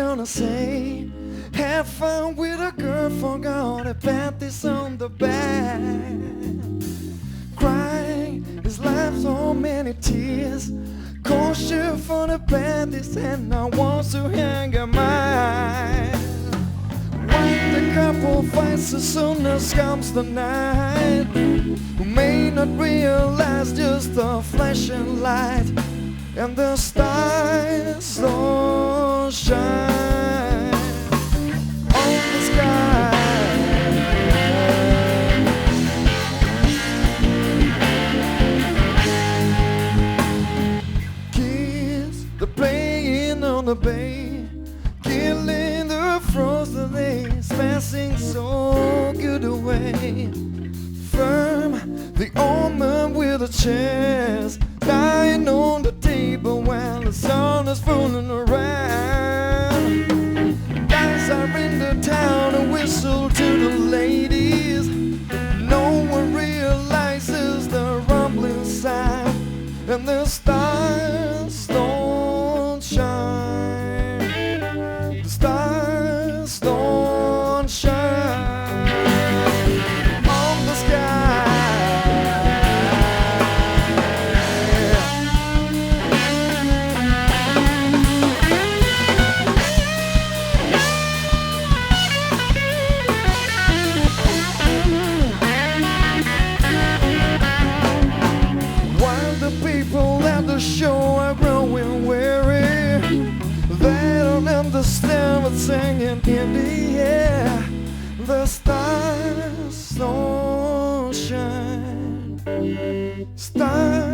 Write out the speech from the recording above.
gonna say? Had fun with a girl, forgot a panties on the back. Crying his life so many tears. Kosher for the panties and I want to hang a mine. When the couple fights as soon as comes the night, who may not realize just a flashing light, and the stars don't shine on the sky. Kids, they're playing on the bay, killing the frozen days, passing so good away. Firm, the old man with a chest, lying on the table while the sun is fooling around. Guys are in the town and whistle to the ladies. No one realizes the rumbling sound, and the stars don't shine. The stars don't shine on the sky. While the people at the show are growing weary, they don't understand what's hanging in the air. The stars don't shine. Stars